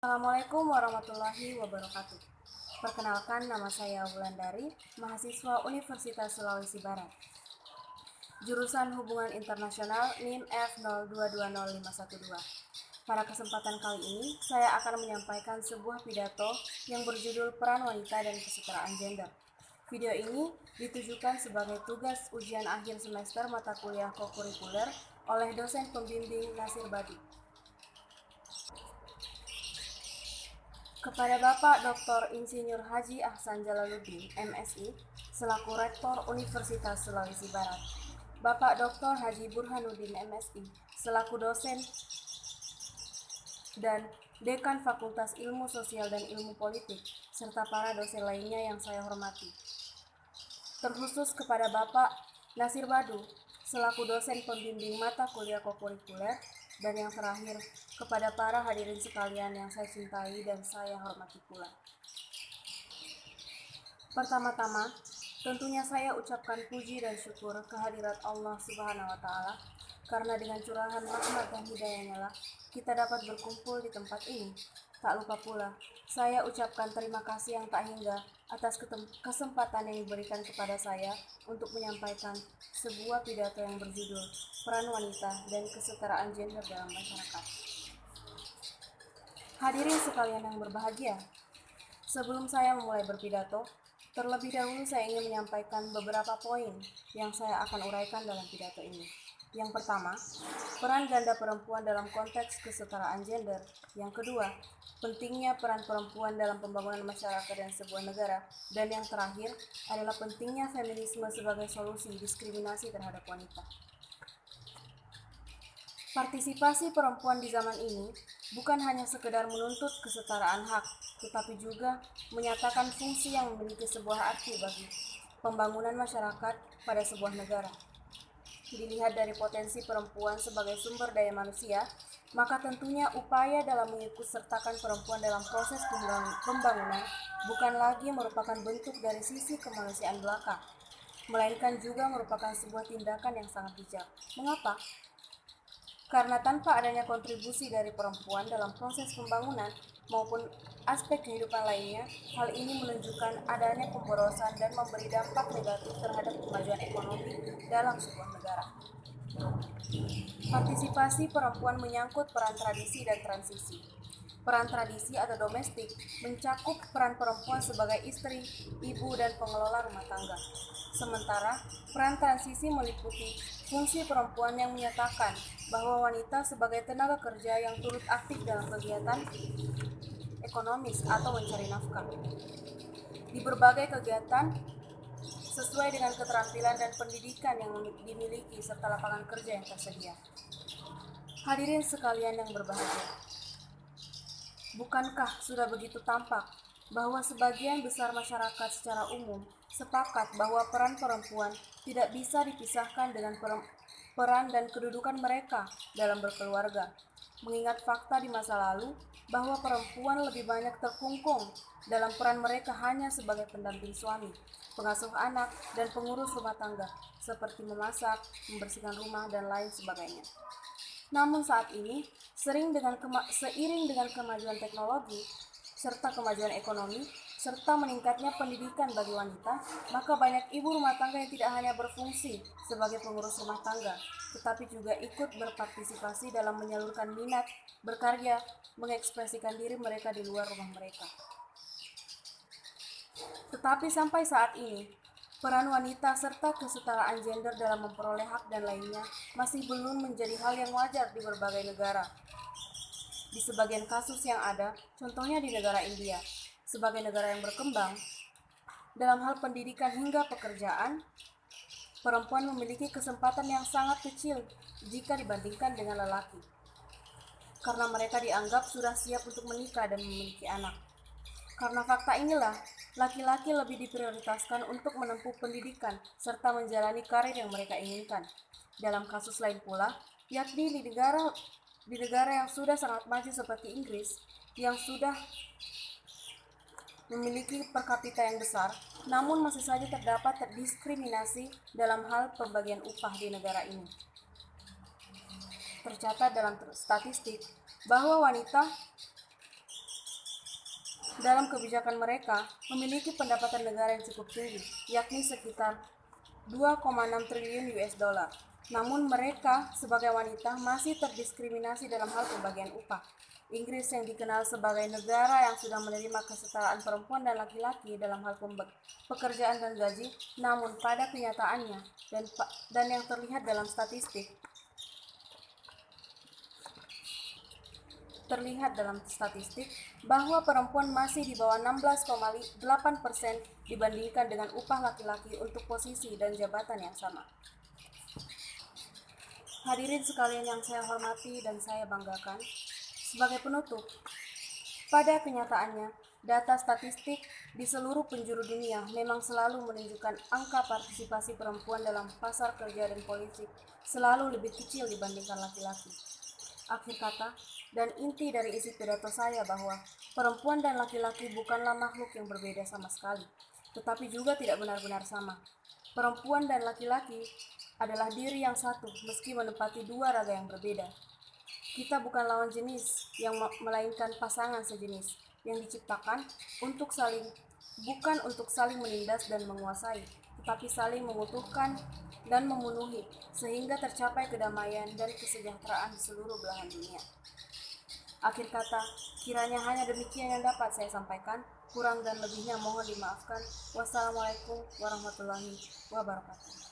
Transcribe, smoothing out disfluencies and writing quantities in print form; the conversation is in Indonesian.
Assalamualaikum warahmatullahi wabarakatuh. Perkenalkan, nama saya Wulandari, mahasiswa Universitas Sulawesi Barat. Jurusan Hubungan Internasional NIM F02201512. Pada kesempatan kali ini, saya akan menyampaikan sebuah pidato yang berjudul Peran Wanita dan Kesetaraan Gender. Video ini ditujukan sebagai tugas ujian akhir semester mata kuliah kokurikuler oleh dosen pembimbing Nasir Badi. Kepada Bapak Dr. Insinyur Haji Ahsan Jalaluddin, MSI, selaku Rektor Universitas Sulawesi Barat, Bapak Dr. Haji Burhanuddin, MSI, selaku dosen dan Dekan Fakultas Ilmu Sosial dan Ilmu Politik, serta para dosen lainnya yang saya hormati. Terkhusus kepada Bapak Nasir Badu, selaku dosen pembimbing mata kuliah kokurikuler, dan yang terakhir, kepada para hadirin sekalian yang saya cintai dan saya hormati pula. Pertama-tama, tentunya saya ucapkan puji dan syukur kehadirat Allah Subhanahu wa Ta'ala, karena dengan curahan rahmat dan hidayahnya lah kita dapat berkumpul di tempat ini. Tak lupa pula, saya ucapkan terima kasih yang tak hingga atas kesempatan yang diberikan kepada saya untuk menyampaikan sebuah pidato yang berjudul Peran Wanita dan Kesetaraan Gender dalam Masyarakat. Hadirin sekalian yang berbahagia, sebelum saya memulai berpidato, terlebih dahulu saya ingin menyampaikan beberapa poin yang saya akan uraikan dalam pidato ini. Yang pertama, peran ganda perempuan dalam konteks kesetaraan gender. Yang kedua, pentingnya peran perempuan dalam pembangunan masyarakat dan sebuah negara. Dan yang terakhir adalah pentingnya feminisme sebagai solusi diskriminasi terhadap wanita. Partisipasi perempuan di zaman ini bukan hanya sekedar menuntut kesetaraan hak, tetapi juga menyatakan fungsi yang memiliki sebuah arti bagi pembangunan masyarakat pada sebuah negara. Dilihat dari potensi perempuan sebagai sumber daya manusia, maka tentunya upaya dalam mengikutsertakan perempuan dalam proses pembangunan bukan lagi merupakan bentuk dari sisi kemanusiaan belaka, melainkan juga merupakan sebuah tindakan yang sangat bijak. Mengapa? Karena tanpa adanya kontribusi dari perempuan dalam proses pembangunan maupun aspek kehidupan lainnya, hal ini menunjukkan adanya pemborosan dan memberi dampak negatif terhadap kemajuan ekonomi dalam sebuah negara. Partisipasi perempuan menyangkut peran tradisi dan transisi. Peran tradisi atau domestik mencakup peran perempuan sebagai istri, ibu, dan pengelola rumah tangga. Sementara peran transisi meliputi fungsi perempuan yang menyatakan bahwa wanita sebagai tenaga kerja yang turut aktif dalam kegiatan ekonomis atau mencari nafkah. Di berbagai kegiatan sesuai dengan keterampilan dan pendidikan yang dimiliki serta lapangan kerja yang tersedia. Hadirin sekalian yang berbahagia, bukankah sudah begitu tampak bahwa sebagian besar masyarakat secara umum sepakat bahwa peran perempuan tidak bisa dipisahkan dengan peran dan kedudukan mereka dalam berkeluarga, mengingat fakta di masa lalu bahwa perempuan lebih banyak terkungkung dalam peran mereka hanya sebagai pendamping suami, pengasuh anak, dan pengurus rumah tangga, seperti memasak, membersihkan rumah, dan lain sebagainya. Namun saat ini, seiring dengan kemajuan teknologi, serta kemajuan ekonomi, serta meningkatnya pendidikan bagi wanita, maka banyak ibu rumah tangga yang tidak hanya berfungsi sebagai pengurus rumah tangga, tetapi juga ikut berpartisipasi dalam menyalurkan minat, berkarya, mengekspresikan diri mereka di luar rumah mereka. Tetapi sampai saat ini, peran wanita serta kesetaraan gender dalam memperoleh hak dan lainnya masih belum menjadi hal yang wajar di berbagai negara. Di sebagian kasus yang ada, contohnya di negara India, sebagai negara yang berkembang, dalam hal pendidikan hingga pekerjaan, perempuan memiliki kesempatan yang sangat kecil jika dibandingkan dengan lelaki, karena mereka dianggap sudah siap untuk menikah dan memiliki anak. Karena fakta inilah, laki-laki lebih diprioritaskan untuk menempuh pendidikan serta menjalani karir yang mereka inginkan. Dalam kasus lain pula, yakni di negara yang sudah sangat maju seperti Inggris, yang sudah memiliki per kapita yang besar, namun masih saja terdapat diskriminasi dalam hal pembagian upah di negara ini. Tercatat dalam statistik bahwa wanita dalam kebijakan mereka memiliki pendapatan negara yang cukup tinggi, yakni sekitar 2,6 triliun US dollar. Namun mereka sebagai wanita masih terdiskriminasi dalam hal pembagian upah. Inggris yang dikenal sebagai negara yang sudah menerima kesetaraan perempuan dan laki-laki dalam hal pekerjaan dan gaji, namun pada kenyataannya dan yang terlihat dalam statistik bahwa perempuan masih di bawah 16,8% dibandingkan dengan upah laki-laki untuk posisi dan jabatan yang sama. Hadirin sekalian yang saya hormati dan saya banggakan, sebagai penutup, pada kenyataannya, data statistik di seluruh penjuru dunia memang selalu menunjukkan angka partisipasi perempuan dalam pasar kerja dan politik selalu lebih kecil dibandingkan laki-laki. Akhir kata, dan inti dari isi pidato saya bahwa perempuan dan laki-laki bukanlah makhluk yang berbeda sama sekali, tetapi juga tidak benar-benar sama. Perempuan dan laki-laki adalah diri yang satu meski menempati dua raga yang berbeda. Kita bukan lawan jenis yang melainkan pasangan sejenis yang diciptakan bukan untuk saling menindas dan menguasai, tetapi saling mengutuhkan dan memenuhi sehingga tercapai kedamaian dan kesejahteraan di seluruh belahan dunia. Akhir kata, kiranya hanya demikian yang dapat saya sampaikan. Kurang dan lebihnya mohon dimaafkan. Wassalamualaikum warahmatullahi wabarakatuh.